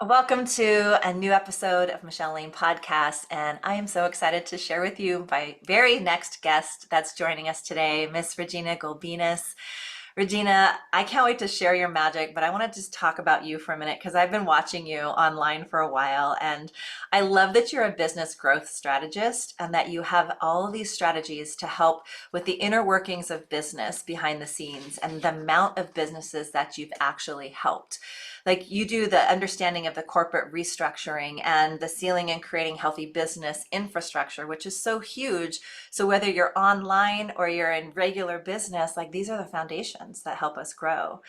Welcome to a new episode of Michele Laine podcast, and I am so excited to share with you my very next guest that's joining us today, Miss Regina Gulbinas. Regina, I can't wait to share your magic, but I want to just talk about you for a minute because I've been watching you online for a while, and I love that you're a business growth strategist and that you have all of these strategies to help with the inner workings of business behind the scenes and the amount of businesses that you've actually helped. Like you do the understanding of the corporate restructuring and the sealing and creating healthy business infrastructure, which is so huge. So whether you're online or you're in regular business, like these are the foundations that help us grow.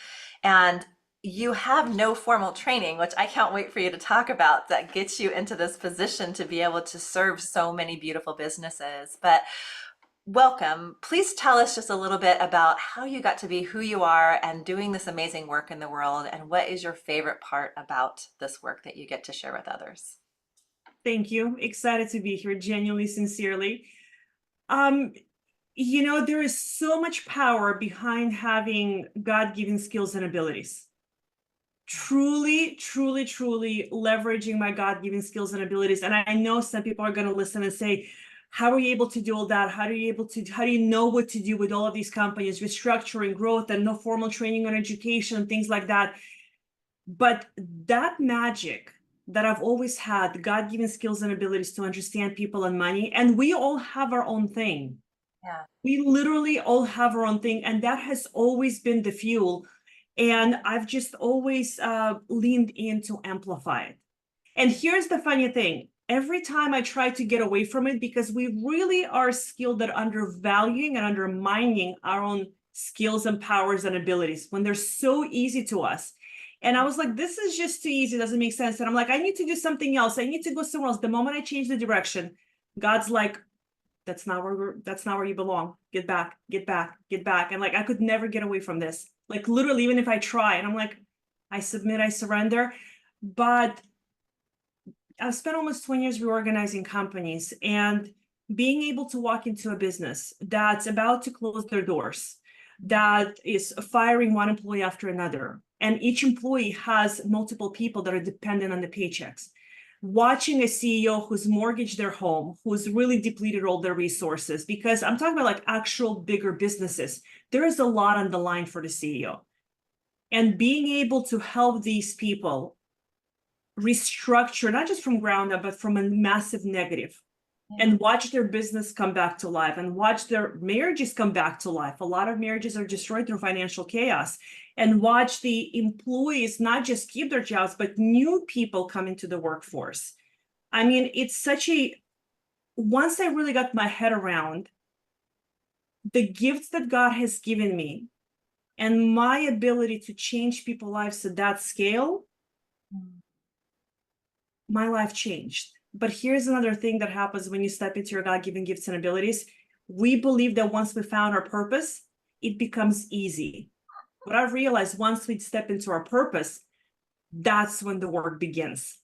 And you have no formal training, which I can't wait for you to talk about, that gets you into this position to be able to serve so many beautiful businesses. But welcome. Please tell us just a little bit about how you got to be who you are and doing this amazing work in the world, and what is your favorite part about this work that you get to share with others? Thank you. Excited to be here, genuinely, sincerely. Um, there is so much power behind having God-given skills and abilities. Truly, truly, truly leveraging my God-given skills and abilities. And I know some people are going to listen and say, how are you able to do all that? How do you know what to do with all of these companies, restructuring, growth, and no formal training on education, things like that? But that magic that I've always had, God-given skills and abilities to understand people and money, and we all have our own thing. Yeah. We literally all have our own thing, and that has always been the fuel. And I've just always leaned in to amplify it. And here's the funny thing. Every time I try to get away from it, because we really are skilled at undervaluing and undermining our own skills and powers and abilities when they're so easy to us. And I was like, this is just too easy. It doesn't make sense. And I'm like, I need to do something else. I need to go somewhere else. The moment I change the direction, God's like, that's not where you belong. Get back, get back, get back. And like, I could never get away from this. Like literally, even if I try, and I'm like, I submit, I surrender. But I've spent almost 20 years reorganizing companies, and being able to walk into a business that's about to close their doors, that is firing one employee after another, and each employee has multiple people that are dependent on the paychecks. Watching a CEO who's mortgaged their home, who's really depleted all their resources, because I'm talking about like actual bigger businesses, there is a lot on the line for the CEO. And being able to help these people restructure, not just from ground up, but from a massive negative, Yeah. and watch their business come back to life and watch their marriages come back to life. A lot of marriages are destroyed through financial chaos. And watch the employees not just keep their jobs, but new people come into the workforce. I mean, it's such a, once I really got my head around the gifts that God has given me and my ability to change people's lives at that scale, my life changed. But here's another thing that happens when you step into your God-given gifts and abilities. We believe that once we found our purpose, it becomes easy. But I've realized once we step into our purpose, that's when the work begins.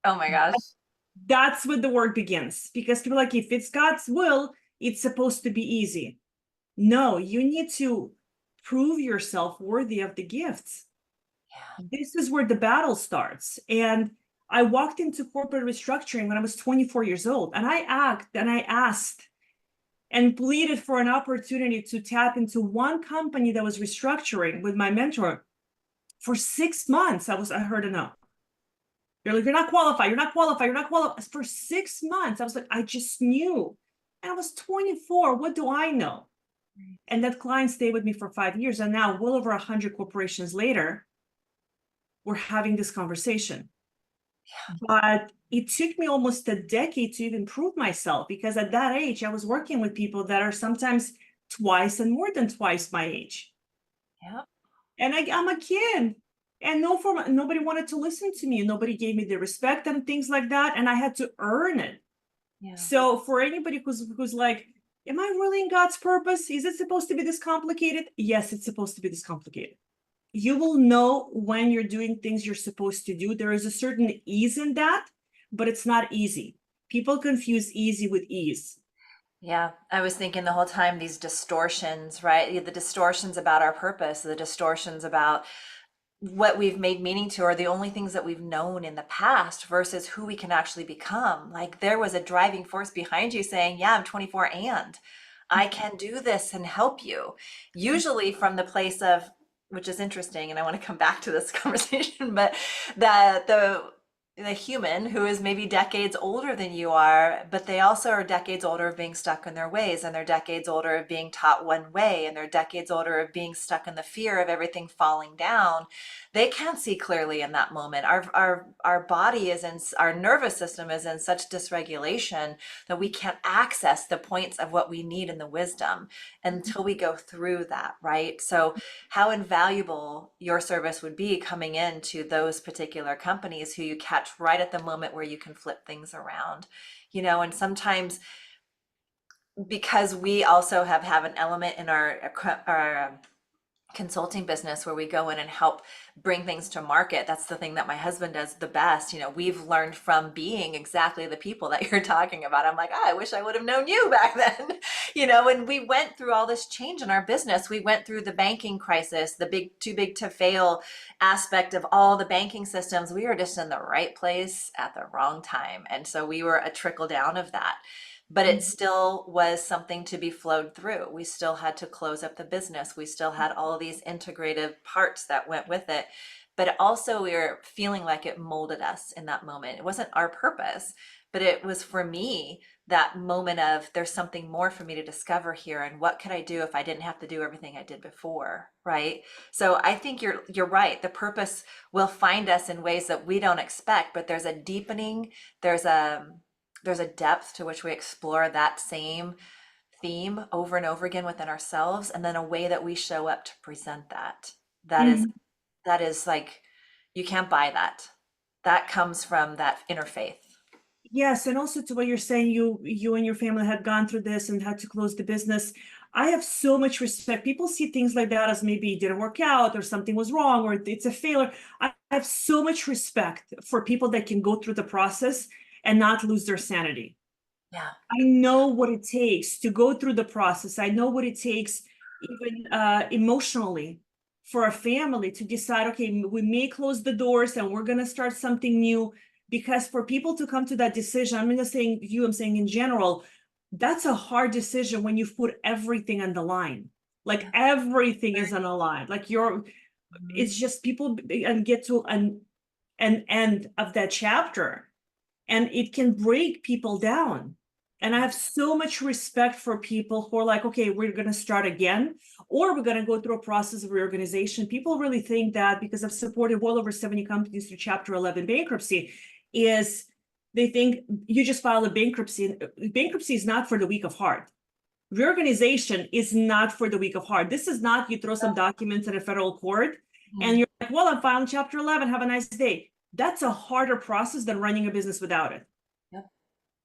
Oh my gosh. That's when the work begins. Because people are like, if it's God's will, it's supposed to be easy. No, you need to prove yourself worthy of the gifts. Yeah. This is where the battle starts. And I walked into corporate restructuring when I was 24 years old, and I asked and pleaded for an opportunity to tap into one company that was restructuring with my mentor for 6 months. I heard a no. You're like, you're not qualified, you're not qualified, you're not qualified. For 6 months, I was like, I just knew. And I was 24. What do I know? And that client stayed with me for 5 years. And now, well over 100 corporations later, we're having this conversation. But it took me almost a decade to even prove myself, because at that age, I was working with people that are sometimes twice and more than twice my age. Yeah. And I'm a kid. And nobody wanted to listen to me. Nobody gave me the respect and things like that. And I had to earn it. Yeah. So for anybody who's like, am I really in God's purpose? Is it supposed to be this complicated? Yes, it's supposed to be this complicated. You will know when you're doing things you're supposed to do. There is a certain ease in that, but it's not easy. People confuse easy with ease. Yeah, I was thinking the whole time these distortions, right? The distortions about our purpose, the distortions about what we've made meaning to are the only things that we've known in the past versus who we can actually become. Like there was a driving force behind you saying, yeah, I'm 24 and I can do this and help you. Usually from the place of, which is interesting, and I want to come back to this conversation, but the human who is maybe decades older than you are, but they also are decades older of being stuck in their ways, and they're decades older of being taught one way, and they're decades older of being stuck in the fear of everything falling down. They can't see clearly in that moment. Our body is in, our nervous system is in such dysregulation that we can't access the points of what we need in the wisdom until we go through that, right? So how invaluable your service would be coming into those particular companies who you catch right at the moment where you can flip things around, and sometimes because we also have an element in our consulting business where we go in and help bring things to market. That's the thing that my husband does the best. We've learned from being exactly the people that you're talking about. I'm like, oh, I wish I would have known you back then. And we went through all this change in our business. We went through the banking crisis, the big, too big to fail aspect of all the banking systems. We were just in the right place at the wrong time. And so we were a trickle down of that, but it still was something to be flowed through. We still had to close up the business. We still had all these integrative parts that went with it. But also we were feeling like it molded us in that moment. It wasn't our purpose, but it was for me that moment of there's something more for me to discover here, and what could I do if I didn't have to do everything I did before, right? So I think you're right. The purpose will find us in ways that we don't expect, but there's a deepening, there's a depth to which we explore that same theme over and over again within ourselves, and then a way that we show up to present that. that is Mhm. that is like, you can't buy that. That comes from that inner faith. Yes, and also to what you're saying, you and your family had gone through this and had to close the business. I have so much respect. People see things like that as maybe it didn't work out or something was wrong or it's a failure. I have so much respect for people that can go through the process and not lose their sanity. Yeah. I know what it takes to go through the process. I know what it takes even emotionally for a family to decide, okay, we may close the doors and we're going to start something new. Because for people to come to that decision, I'm not just saying you, I'm saying in general, that's a hard decision when you've put everything on the line. Like Yeah. everything is on the line. Like Mhm. it's just people and get to an end of that chapter and it can break people down. And I have so much respect for people who are like, okay, we're going to start again, or we're going to go through a process of reorganization. People really think that because I've supported well over 70 companies through Chapter 11 bankruptcy, is they think you just file a bankruptcy. Bankruptcy is not for the weak of heart. Reorganization is not for the weak of heart. This is not you throw some documents in a federal court and Mhm. you're like, well, I'm filing Chapter 11. Have a nice day. That's a harder process than running a business without it. Yep. No,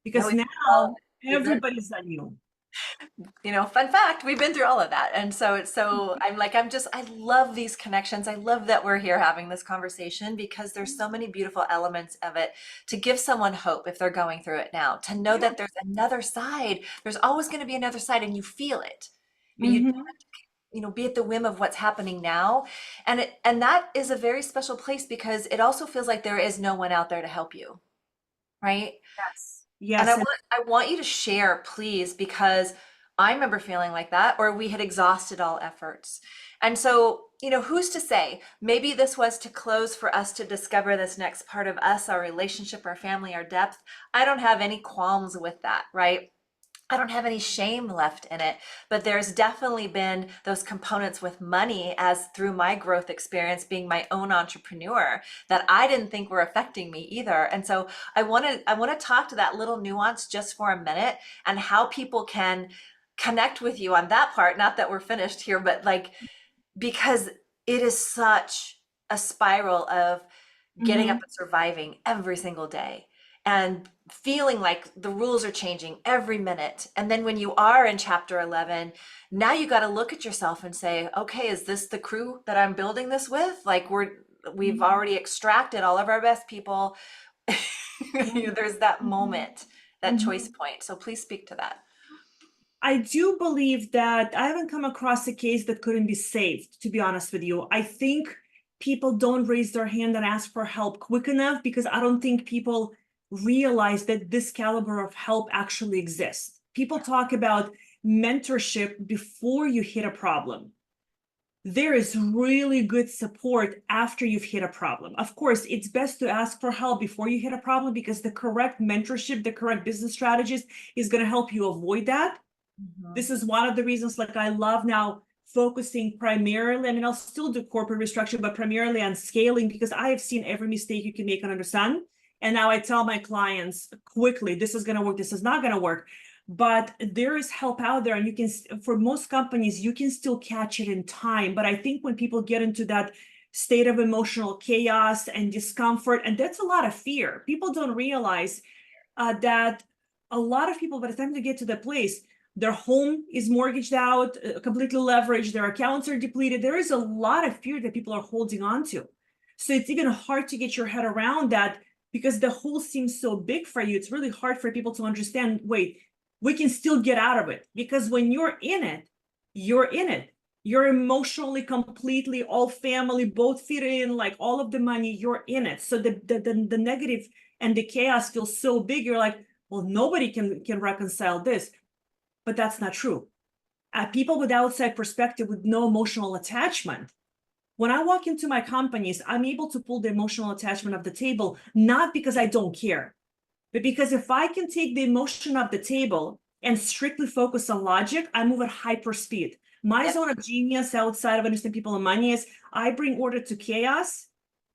Because we've all now we've been everybody's on you. fun fact, we've been through all of that. And so it's so, I'm like, I love these connections. I love that we're here having this conversation because there's so many beautiful elements of it to give someone hope if they're going through it now, to know Yeah. that there's another side. There's always going to be another side and you feel it. But you Mhm. be at the whim of what's happening now. And that is a very special place because it also feels like there is no one out there to help you, right? Yes. And I Yes. And want I want you to share, please, because I remember feeling like that, or we had exhausted all efforts. And so, who's to say? Maybe this was to close for us to discover this next part of us, our relationship, our family, our depth. I don't have any qualms with that, right? I don't have any shame left in it, but there's definitely been those components with money as through my growth experience being my own entrepreneur that I didn't think were affecting me either. And so I want to talk to that little nuance just for a minute and how people can connect with you on that part. Not that we're finished here, but like, because it is such a spiral of getting up Mhm. and surviving every single day and feeling like the rules are changing every minute. And then when you are in chapter 11, now you got to look at yourself and say, okay, is this the crew that I'm building this with? Like we've Mhm. already extracted all of our best people. Mhm. There's that moment, that choice Mhm. point. So please speak to that. I do believe that I haven't come across a case that couldn't be saved, to be honest with you. I think people don't raise their hand and ask for help quick enough, because I don't think people realize that this caliber of help actually exists. People talk about mentorship before you hit a problem. There is really good support after you've hit a problem. Of course, it's best to ask for help before you hit a problem, because the correct mentorship, the correct business strategist is going to help you avoid that. This is one of the reasons, like, I love now focusing primarily, I mean, I'll still do corporate restructuring, but primarily on scaling, because I have seen every mistake you can make under the sun. And now I tell my clients quickly, this is going to work, this is not going to work. But there is help out there, and you can, for most companies, you can still catch it in time. But I think when people get into that state of emotional chaos and discomfort, and that's a lot of fear, people don't realize that a lot of people, by the time they get to the place, their home is mortgaged out, completely leveraged, their accounts are depleted. There is a lot of fear that people are holding on to. So it's even hard to get your head around that, because the hole seems so big for you. It's really hard for people to understand, wait, we can still get out of it. Because when you're in it, you're in it. You're emotionally completely, all family, both feet in, like all of the money, you're in it. So the negative and the chaos feels so big. You're like, well, nobody can reconcile this. But that's not true. People with outside perspective, with no emotional attachment, when I walk into my companies, I'm able to pull the emotional attachment of the table, not because I don't care, but because if I can take the emotion off the table and strictly focus on logic, I move at hyper speed. My zone of genius, outside of understanding people and money, is I bring order to chaos.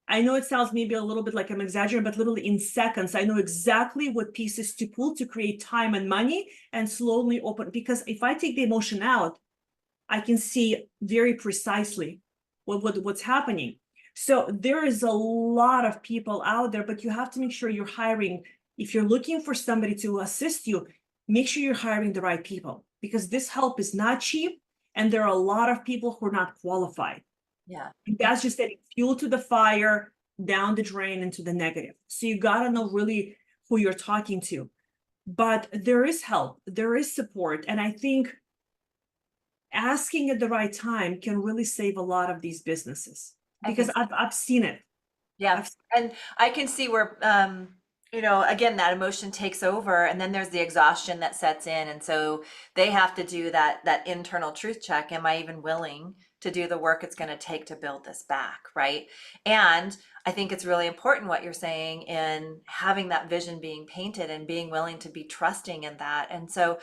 I know it sounds maybe a little bit like I'm exaggerating, but literally in seconds, I know exactly what pieces to pull to create time and money, and slowly open. Because if I take the emotion out, I can see very precisely what's happening. So there is a lot of people out there, but you have to make sure you're hiring. If you're looking for somebody to assist you, make sure you're hiring the right people, because this help is not cheap, and there are a lot of people who are not qualified. Yeah. And that's just adding fuel to the fire, down the drain into the negative. So you got to know really who you're talking to. But there is help, there is support. And I think asking at the right time can really save a lot of these businesses, because I've seen it. Yeah. And I can see where, again, that emotion takes over, and then there's the exhaustion that sets in. And so they have to do that internal truth check. Am I even willing to do the work it's going to take to build this back? Right. And I think it's really important what you're saying in having that vision being painted and being willing to be trusting in that. And so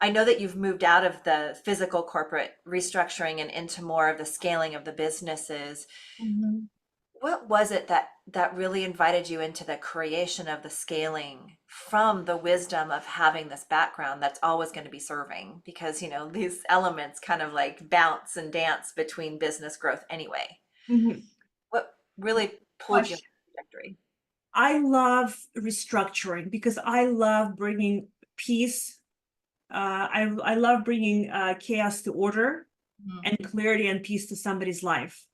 I know that you've moved out of the physical corporate restructuring and into more of the scaling of the businesses. Mhm. What was it that really invited you into the creation of the scaling from the wisdom of having this background that's always going to be serving? Because, these elements kind of like bounce and dance between business growth anyway. Mhm. What really pulled you in Question. the trajectory? I love restructuring because I love bringing peace. I love bringing chaos to order, Mhm. and clarity and peace to somebody's life.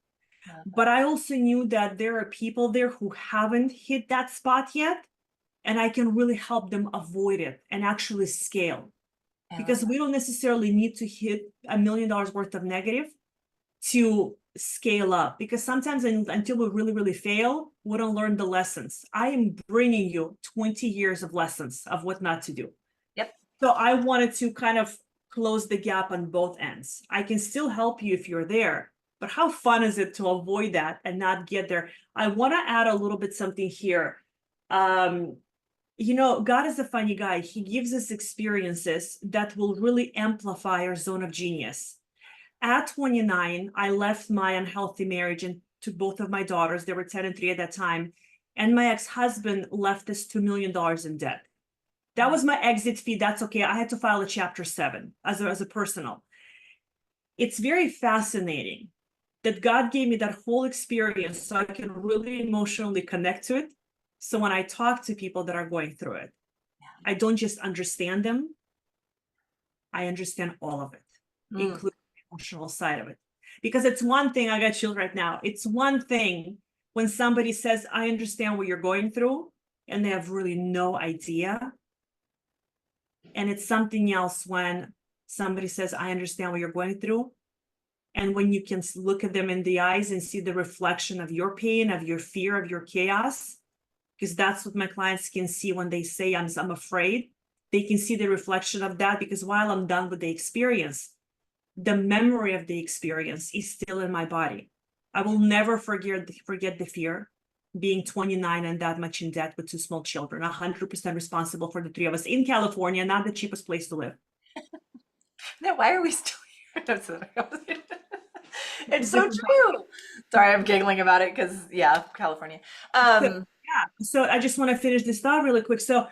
Yeah. But I also knew that there are people there who haven't hit that spot yet, and I can really help them avoid it and actually scale. I love Because we don't necessarily need to hit $1 million worth of negative to scale up. Because sometimes until we really, really fail, we don't learn the lessons. I am bringing you 20 years of lessons of what not to do. Yep. So I wanted to kind of close the gap on both ends. I can still help you if you're there, but how fun is it to avoid that and not get there? I want to add a little bit something here. God is a funny guy. He gives us experiences that will really amplify our zone of genius. At 29, I left my unhealthy marriage and to both of my daughters. They were 10 and 3 at that time. And my ex-husband left us $2 million in debt. That was my exit fee. That's okay. I had to file a Chapter 7 as a personal. It's very fascinating that God gave me that whole experience so I can really emotionally connect to it. So when I talk to people that are going through it, I don't just understand them, I understand all of it, Mm. including the emotional side of it. Because it's one thing, I got chilled right now. It's one thing when somebody says, I understand what you're going through, and they have really no idea. And it's something else when somebody says, I understand what you're going through, And when you can look at them in the eyes and see the reflection of your pain, of your fear, of your chaos, because that's what my clients can see when they say, I'm afraid. They can see the reflection of that, because while I'm done with the experience, the memory of the experience is still in my body. I will never forget the fear, being 29 and that much in debt with 2 small children, 100% responsible for the 3 of us in California, not the cheapest place to live. Now, why are we still here? No, It's it's a so different topic. true. Sorry, I'm giggling about it because, yeah, California. So, yeah, so I just want to finish this thought really quick. So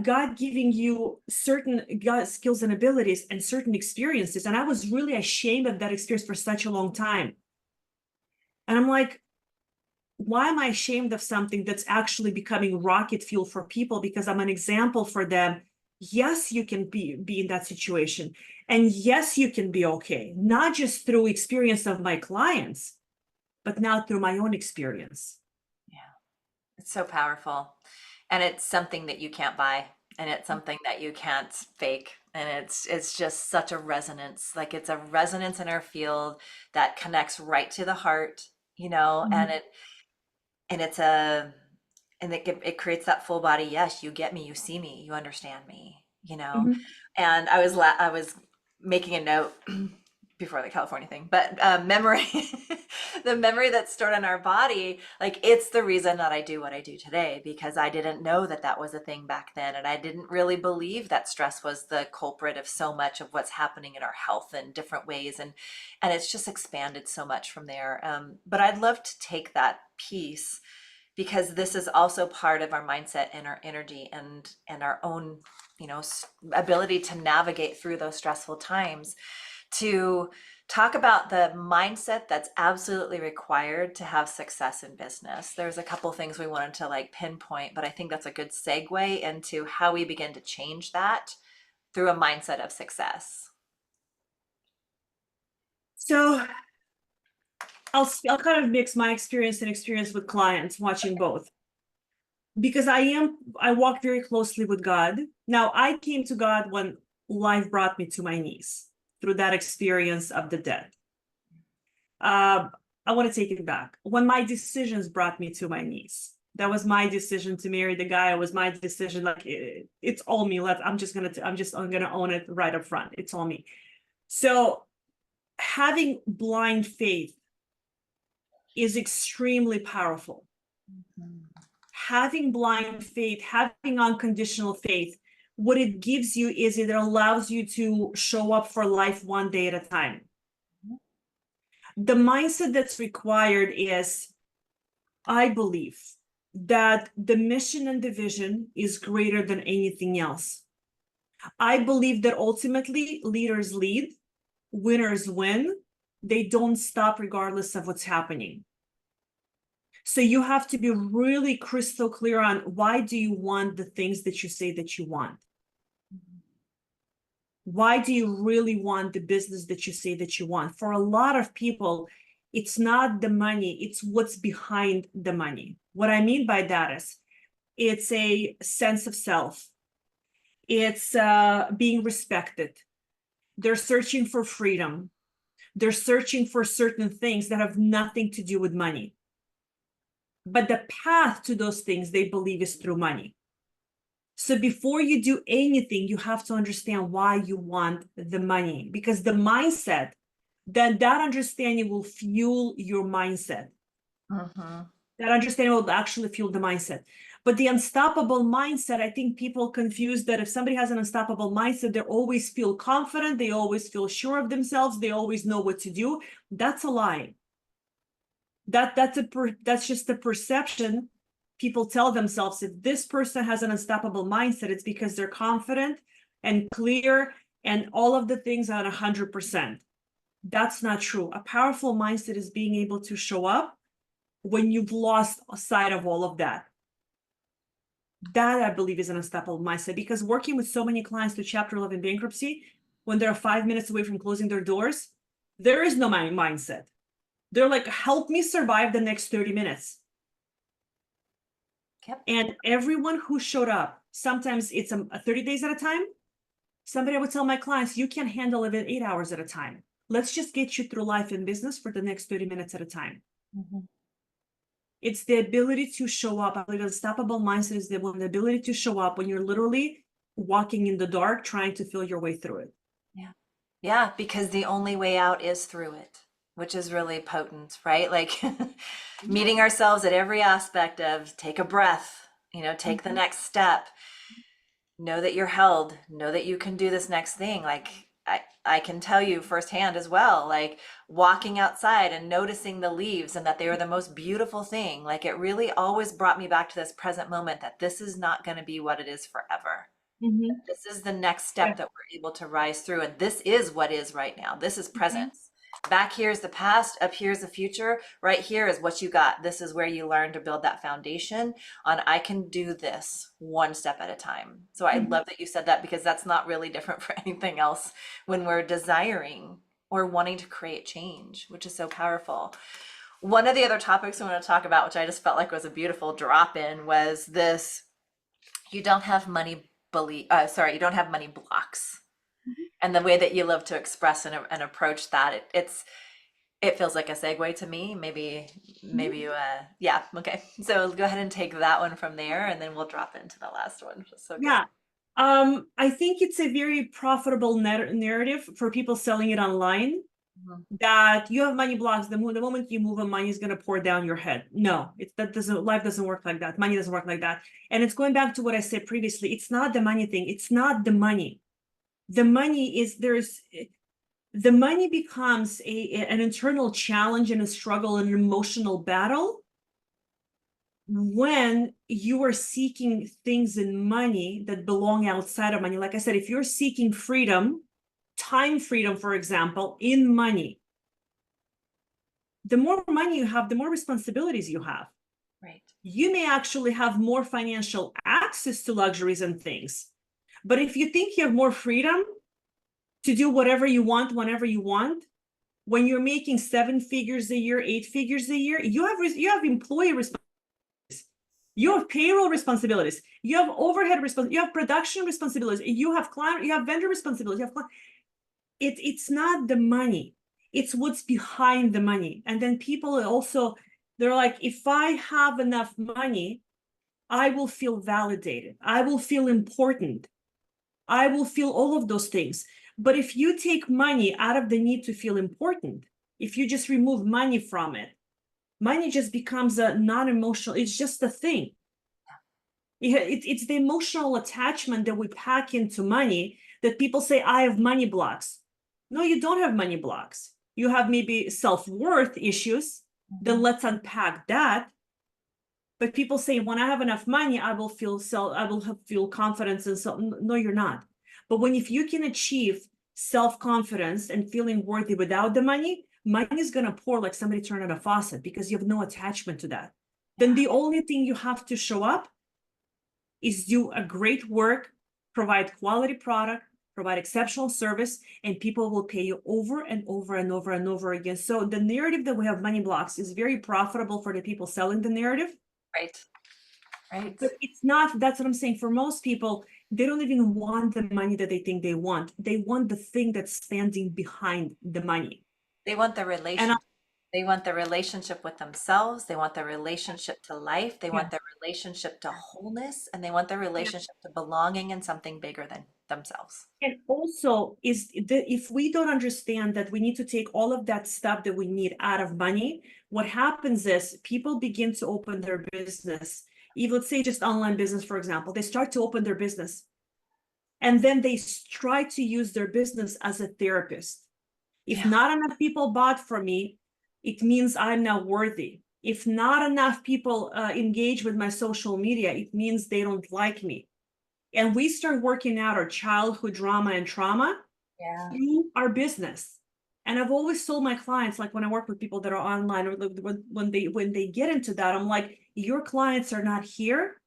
God giving you certain God skills and abilities and certain experiences, and I was really ashamed of that experience for such a long time. And I'm like, why am I ashamed of something that's actually becoming rocket fuel for people? Because I'm an example for them. Yes, you can be in that situation. And yes, you can be okay, not just through experience of my clients, but now through my own experience. Yeah, it's so powerful. And it's something that you can't buy, and it's something that you can't fake. And it's just such a resonance. Like, it's a resonance in our field that connects right to the heart, Mhm. and it's a and it creates that full body. Yes, you get me, you see me, you understand me. Mhm. And I was making a note before the California thing, but memory, the memory that's stored in our body, like, it's the reason that I do what I do today, because I didn't know that that was a thing back then, and I didn't really believe that stress was the culprit of so much of what's happening in our health in different ways, and it's just expanded so much from there. But I'd love to take that piece, because this is also part of our mindset and our energy and our own ability to navigate through those stressful times, to talk about the mindset that's absolutely required to have success in business. There's a couple things we wanted to like pinpoint, but I think that's a good segue into how we begin to change that through a mindset of success. So I'll kind of mix my experience and experience with clients watching both, because I walk very closely with God. Now, I came to God when life brought me to my knees through that experience of the dead. I want to take it back. When my decisions brought me to my knees, that was my decision to marry the guy. It was my decision. Like, it's all me. I'm gonna own it right up front. It's all me. So having blind faith is extremely powerful. Having blind faith, having unconditional faith, what it gives you is it allows you to show up for life one day at a time. The mindset that's required is, I believe that the mission and the vision is greater than anything else. I believe that ultimately leaders lead, winners win. They don't stop regardless of what's happening. So you have to be really crystal clear on, why do you want the things that you say that you want? Why do you really want the business that you say that you want? For a lot of people, it's not the money, it's what's behind the money. What I mean by that is, it's a sense of self. It's being respected. They're searching for freedom. They're searching for certain things that have nothing to do with money. But the path to those things they believe is through money. So before you do anything, you have to understand why you want the money, because the mindset, that understanding will fuel your mindset. Mm-hmm. That understanding will actually fuel the mindset. But the unstoppable mindset, I think people confuse that if somebody has an unstoppable mindset, they always feel confident, they always feel sure of themselves, they always know what to do. That's a lie. That's just a perception people tell themselves. If this person has an unstoppable mindset, it's because they're confident and clear and all of the things are 100%. That's not true. A powerful mindset is being able to show up when you've lost sight of all of that. That, I believe, is an unstoppable mindset, because working with so many clients through Chapter 11 bankruptcy, when they're 5 minutes away from closing their doors, there is no mindset. They're like, help me survive the next 30 minutes. Yep. And everyone who showed up, sometimes it's a 30 days at a time. Somebody would tell my clients, you can't handle it 8 hours at a time. let's just get you through life and business for the next 30 minutes at a time. Mhm. It's the ability to show up. I believe unstoppable mindset is the ability to show up when you're literally walking in the dark, trying to feel your way through it. Yeah. Yeah, because the only way out is through it, which is really potent, right? Like meeting ourselves at every aspect of take a breath, take the next step, know that you're held, know that you can do this next thing. Like I can tell you firsthand as well, like walking outside and noticing the leaves and that they are the most beautiful thing. Like it really always brought me back to this present moment that this is not going to be what it is forever. Mhm. This is the next Yeah. step that we're able to rise through. And this is what is right now. This is Mhm. presence. Back here is the past, up here is the future. Right here is what you got. This is where you learn to build that foundation on I can do this one step at a time. So I Mhm. love that you said that because that's not really different for anything else when we're desiring or wanting to create change, which is so powerful. One of the other topics I want to talk about, which I just felt like was a beautiful drop in, was this you don't have money you don't have money blocks, and the way that you love to express and approach that, it feels like a segue to me. Maybe Mhm. you yeah, okay, so go ahead and take that one from there and then we'll drop into the last one. So good. Yeah. I think it's a very profitable narrative for people selling it online, Mhm. that you have money blocks. The moment you move, money is going to pour down your head. No, life doesn't work like that. Money doesn't work like that. And it's going back to what I said previously. It's not the money thing. It's not the money. The money is the money becomes an internal challenge and a struggle and an emotional battle when you are seeking things in money that belong outside of money. Like I said, if you're seeking freedom, time freedom, for example, in money, the more money you have, the more responsibilities you have. Right. You may actually have more financial access to luxuries and things. But if you think you have more freedom to do whatever you want, whenever you want, when you're making 7 figures a year, 8 figures a year, you have employee responsibilities. You have payroll responsibilities. You have overhead responsibilities. You have production responsibilities. You have client. You have vendor responsibilities. You have it's not the money. It's what's behind the money. And then people also, they're like, if I have enough money, I will feel validated. I will feel important. I will feel all of those things. But if you take money out of the need to feel important, if you just remove money from it, money just becomes a non-emotional, it's just a thing. It's the emotional attachment that we pack into money that people say, I have money blocks. No, you don't have money blocks. You have maybe self-worth issues. Then Mhm. let's unpack that. But people say, when I have enough money, I will feel confidence and so. No, you're not. But if you can achieve self-confidence and feeling worthy without the money, money is gonna pour like somebody turned on a faucet because you have no attachment to that. Then the only thing you have to show up is do a great work, provide quality product, provide exceptional service, and people will pay you over and over and over and over again. So the narrative that we have money blocks is very profitable for the people selling the narrative. Right. Right. But it's not, that's what I'm saying. For most people, they don't even want the money that they think they want. They want the thing that's standing behind the money. They want the And relationship. They want the relationship with themselves. They want the relationship to life. They yeah, want the relationship to wholeness, and they want the yeah. relationship to belonging in something bigger than themselves. And also if we don't understand that we need to take all of that stuff that we need out of money, what happens is people begin to open their business. Even let's say just online business, for example, they start to open their business and then they try to use their business as a therapist. If Yeah. not enough people bought from me, it means I'm not worthy. If not enough people engage with my social media, it means they don't like me. And we start working out our childhood drama and trauma Yeah. through our business. And I've always told my clients, like when I work with people that are online or when they get into that, I'm like, your clients are not here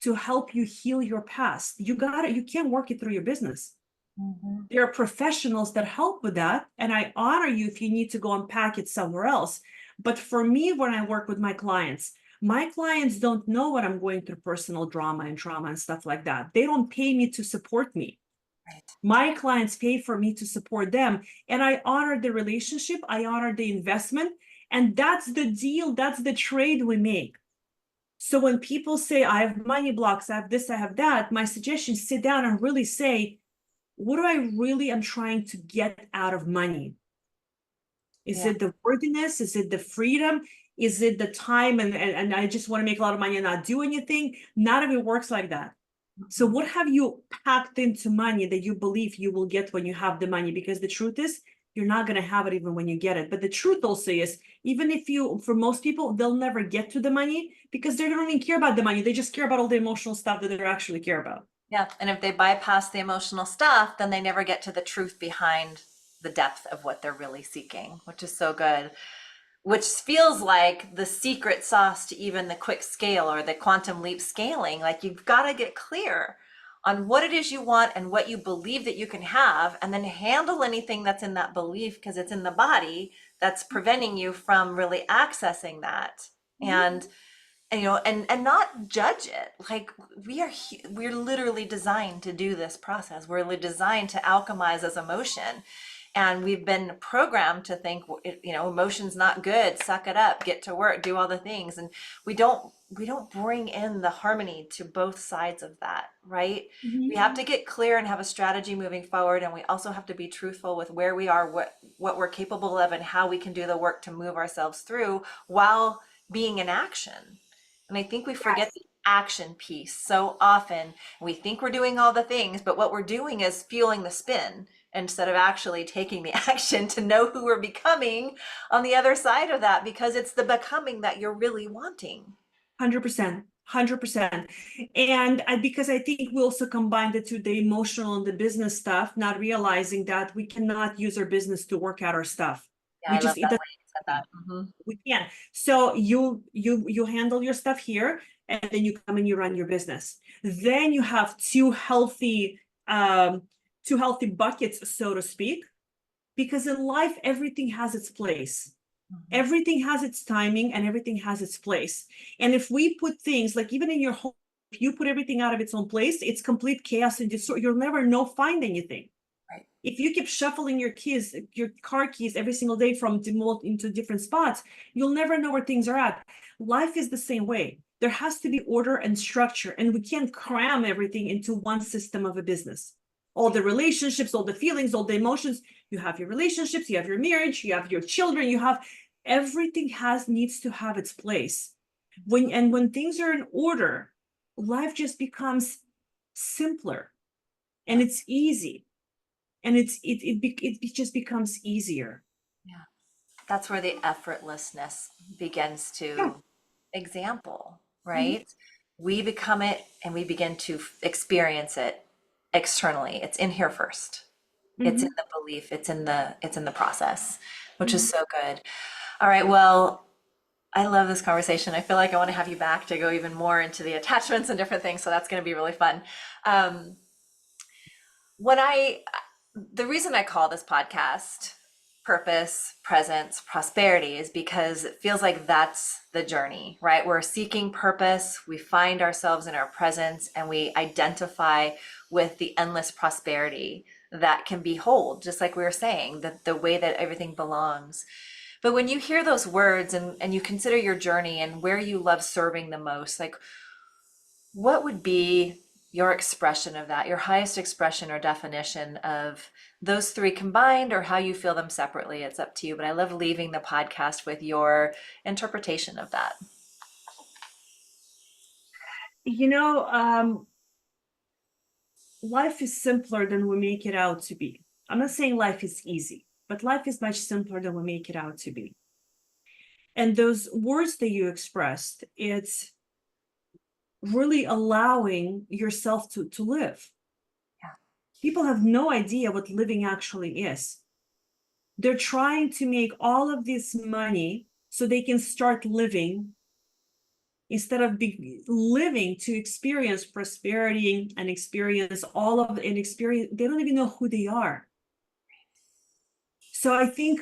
to help you heal your past. You can't work it through your business. Mhm. There are professionals that help with that, and I honor you if you need to go unpack it somewhere else. But for me, when I work with my clients don't know what I'm going through, personal drama and trauma and stuff like that. They don't pay me to support me. Right. My clients pay for me to support them, and I honor the relationship, I honor the investment, and that's the deal, that's the trade we make. So when people say, I have money blocks, I have this, I have that, my suggestion is sit down and really say, what do I really am trying to get out of money? Is Yeah. it the worthiness? Is it the freedom? Is it the time and I just want to make a lot of money and not do anything? None of it works like that. So Mhm. what have you packed into money that you believe you will get when you have the money? Because the truth is, you're not going to have it even when you get it. But the truth also is, even if you, for most people, they'll never get to the money because they don't even care about the money. They just care about all the emotional stuff that they actually care about. Yeah. And if they bypass the emotional stuff, then they never get to the truth behind the depth of what they're really seeking, which is so good. Which feels like the secret sauce to even the quick scale or the quantum leap scaling. Like you've got to get clear on what it is you want and what you believe that you can have, and then handle anything that's in that belief because it's in the body that's preventing you from really accessing that. And you know, and not judge it. Like we're literally designed to do this process. We're designed to alchemize as emotion, and we've been programmed to think, you know, emotion's not good, suck it up, get to work, do all the things. And we don't bring in the harmony to both sides of that, right? We have to get clear and have a strategy moving forward, and we also have to be truthful with where we are, what we're capable of, and how we can do the work to move ourselves through while being in action. And I think we forget the action piece so often. We think we're doing all the things, but what we're doing is fueling the spin instead of actually taking the action to know who we're becoming on the other side of that, because it's the becoming that you're really wanting. 100%, 100%. And because I think we also combine the two, the emotional and the business stuff, not realizing that we cannot use our business to work out our stuff. Yeah, We I love just, it that doesn't, way you said that. Mhm. we can't. So you handle your stuff here, and then you come and you run your business. Then you have um, two healthy buckets, so to speak, because in life, everything has its place. Mhm. Everything has its timing and everything has its place. And if we put things like even in your home, if you put everything out of its own place, it's complete chaos and disorder. You'll never find anything. Right. If you keep shuffling your car keys every single day from into different spots, you'll never know where things are at. Life is the same way. There has to be order and structure, and we can't cram everything into one system of a business. All the relationships, all the feelings, all the emotions. You have your relationships, you have your marriage, you have your children, you have everything needs to have its place. When things are in order, life just becomes simpler and Yeah. it's easy and it just becomes easier. Yeah. That's where the effortlessness begins Yeah. to example, Mhm. right? We become it and we begin to experience it externally. It's in here first. It's in Mhm. the belief, it's in the process, which is Mhm. so good. All right, well, I love this conversation. I feel like I want to have you back to go even more into the attachments and different things, so that's going to be really fun. Um, when I the reason I call this podcast Purpose, Presence, Prosperity is because it feels like that's the journey, right? We're seeking purpose, we find ourselves in our presence, and we identify with the endless prosperity that can behold, just like we were saying, the way that everything belongs. But when you hear those words and you consider your journey and where you love serving the most, like what would be your expression of that, your highest expression or definition of those three combined, or how you feel them separately? It's up to you, but I love leaving the podcast with your interpretation of that. You know, life is simpler than we make it out to be. I'm not saying life is easy, but life is much simpler than we make it out to be. And those words that you expressed, it's really allowing yourself to live. Yeah. People have no idea what living actually is. They're trying to make all of this money so they can start living instead of living to experience prosperity and experience all of an experience. They don't even know who they are. So I think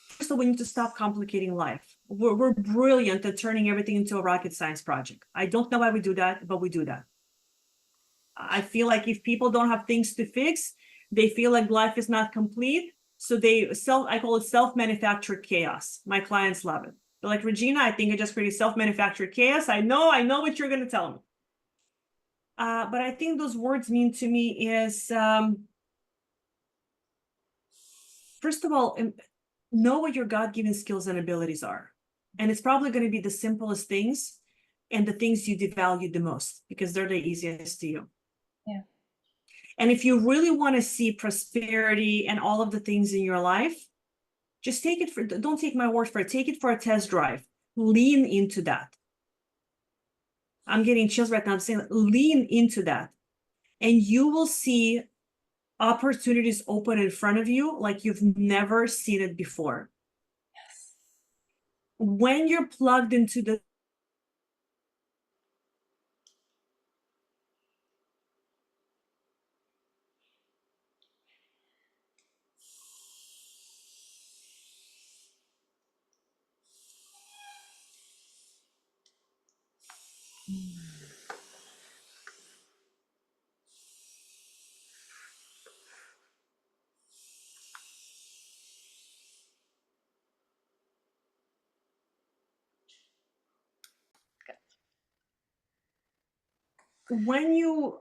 first of all, we need to stop complicating life. We're brilliant at turning everything into a rocket science project. I don't know why we do that, but we do that. I feel like if people don't have things to fix, they feel like life is not complete. So I call it self-manufactured chaos. My clients love it. They're like, Regina, I think I just created self-manufactured chaos. I know what you're going to tell me. But I think those words mean to me is, first of all, know what your God-given skills and abilities are. And it's probably going to be the simplest things and the things you devalue the most, because they're the easiest to you. Yeah. And if you really want to see prosperity and all of the things in your life, just don't take my word for it. Take it for a test drive. Lean into that. I'm getting chills right now. I'm saying lean into that. And you will see opportunities open in front of you like you've never seen it before. Yes. When you're plugged into the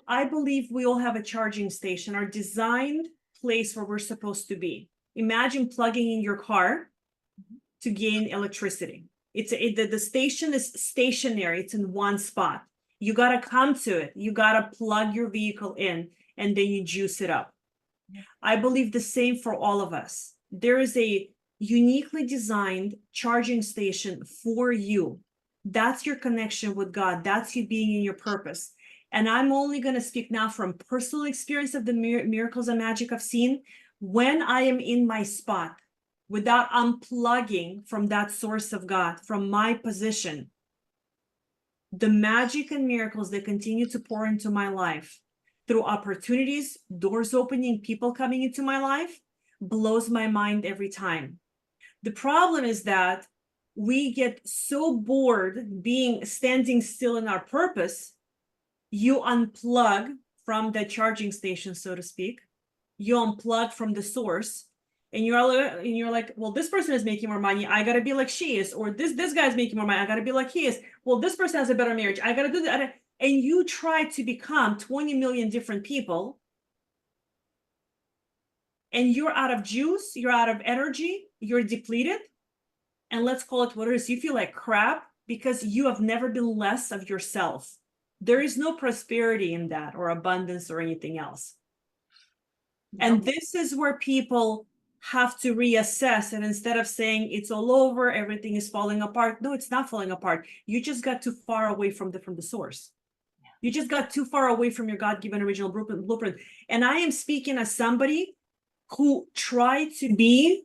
I believe we all have a charging station, our designed place where we're supposed to be. Imagine plugging in your car to gain electricity. The station is stationary. It's in one spot. You got to come to it. You got to plug your vehicle in and then you juice it up. Yeah. I believe the same for all of us. There is a uniquely designed charging station for you. That's your connection with God. That's you being in your purpose. And I'm only going to speak now from personal experience of the miracles and magic I've seen. When I am in my spot, without unplugging from that source of God, from my position, the magic and miracles that continue to pour into my life through opportunities, doors opening, people coming into my life, blows my mind every time. The problem is that we get so bored standing still in our purpose. You unplug from the charging station, so to speak. You unplug from the source, and you're like, well, this person is making more money. I gotta be like she is, or this guy's making more money. I gotta be like he is. Well, this person has a better marriage. I gotta do that. And you try to become 20 million different people, and you're out of juice. You're out of energy. You're depleted. And let's call it what it is. You feel like crap because you have never been less of yourself. There is no prosperity in that, or abundance, or anything else. And this is where people have to reassess. And instead of saying it's all over, everything is falling apart. No, it's not falling apart. You just got too far away from the source. You just got too far away from your God-given original blueprint. And I am speaking as somebody who tried to be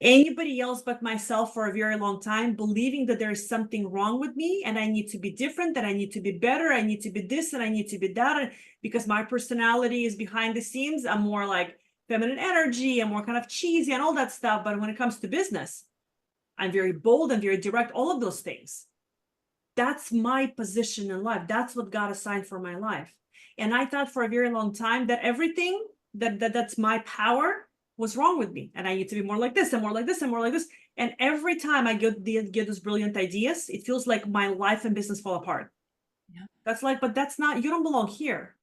anybody else but myself for a very long time, believing that there is something wrong with me and I need to be different, that I need to be better, I need to be this and I need to be that, because my personality is behind the scenes. I'm more like feminine energy, I'm more kind of cheesy and all that stuff. But when it comes to business, I'm very bold and very direct, all of those things. That's my position in life. That's what God assigned for my life. And I thought for a very long time that everything that's my power was wrong with me, and I need to be more like this and more like this and more like this. And every time I get those brilliant ideas, it feels like my life and business fall apart. Yeah. That's like, but that's not, you don't belong here.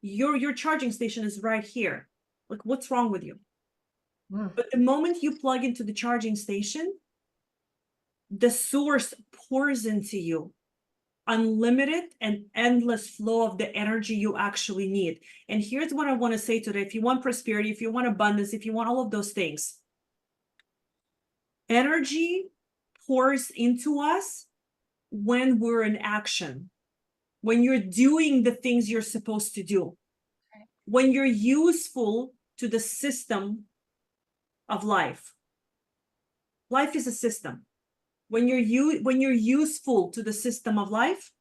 Your charging station is right here. Like, what's wrong with you? But the moment you plug into the charging station, the source pours into you unlimited and endless flow of the energy you actually need. And here's what I want to say today. If you want prosperity, if you want abundance, if you want all of those things, energy pours into us when we're in action, when you're doing the things you're supposed to do, when you're useful to the system of life. Life is a system. When you're useful to the system of life,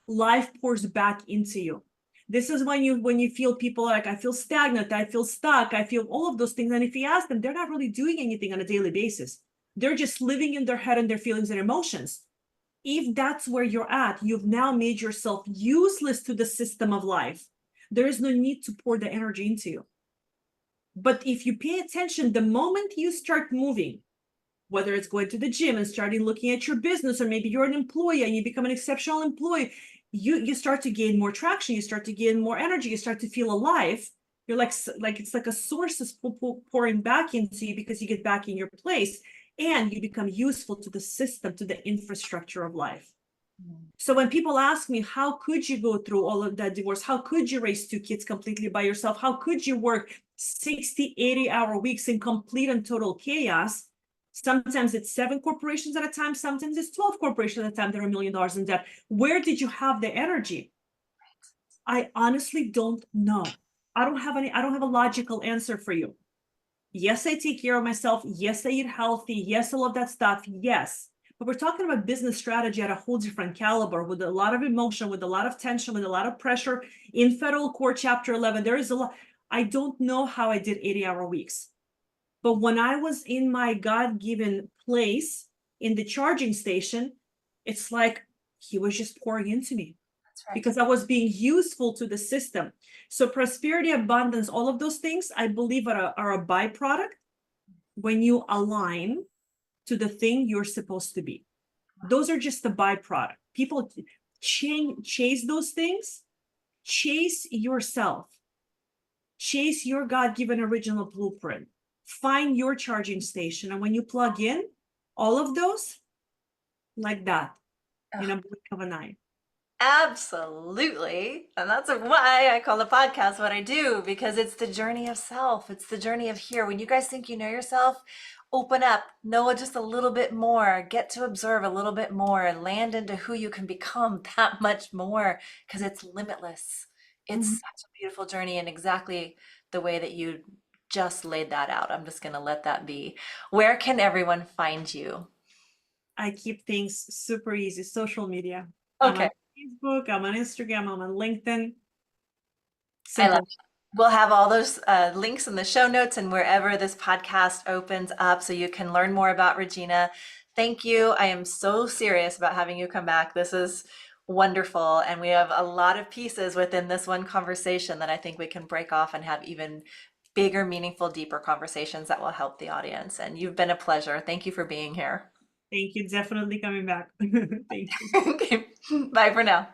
life pours back into you. This is when you feel people like, I feel stagnant, I feel stuck, I feel all of those things. And if you ask them, they're not really doing anything on a daily basis. They're just living in their head and their feelings and emotions. If that's where you're at, you've now made yourself useless to the system of life. there is no need to pour the energy into you. But if you pay attention, the moment you start moving, whether it's going to the gym and starting looking at your business, or maybe you're an employee and you become an exceptional employee, you start to gain more traction, you start to gain more energy, you start to feel alive. You're like it's like a source is pouring back into you because you get back in your place and you become useful to the system, to the infrastructure of life. So when people ask me, how could you go through all of that divorce? How could you raise two kids completely by yourself? How could you work 60, 80-hour weeks in complete and total chaos? Sometimes it's 7 corporations at a time. Sometimes it's 12 corporations at a time that are $1 million in debt. Where did you have the energy? I honestly don't know. I don't have a logical answer for you. Yes, I take care of myself. Yes, I eat healthy. Yes, all of that stuff. Yes. But we're talking about business strategy at a whole different caliber, with a lot of emotion, with a lot of tension, with a lot of pressure in federal court, chapter 11. There is a lot. I don't know how I did 80-hour weeks. But when I was in my God-given place in the charging station, it's like he was just pouring into me. That's right. Because I was being useful to the system. So prosperity, abundance, all of those things, I believe are a byproduct when you align to the thing you're supposed to be. Those are just the byproduct. People chase those things, chase yourself, chase your God-given original blueprint, find your charging station. And when you plug in, all of those, like that, in a blink of an eye. Absolutely. And that's why I call the podcast what I do, because it's the journey of self. It's the journey of here. When you guys think you know yourself, open up, know just a little bit more, get to observe a little bit more, land into who you can become that much more, because it's limitless. It's such a beautiful journey, and exactly the way that you just laid that out. I'm just going to let that be. Where can everyone find you? I keep things super easy. Social media. I'm Okay. on Facebook, I'm on Instagram, I'm on LinkedIn. I love Simple. it. We'll have all those links in the show notes and wherever this podcast opens up so you can learn more about Regina. Thank you. I am so serious about having you come back. This is wonderful. And we have a lot of pieces within this one conversation that I think we can break off and have even bigger, meaningful, deeper conversations that will help the audience. And you've been a pleasure. Thank you for being here. Thank you. Definitely coming back. Thank you. Okay. Bye for now.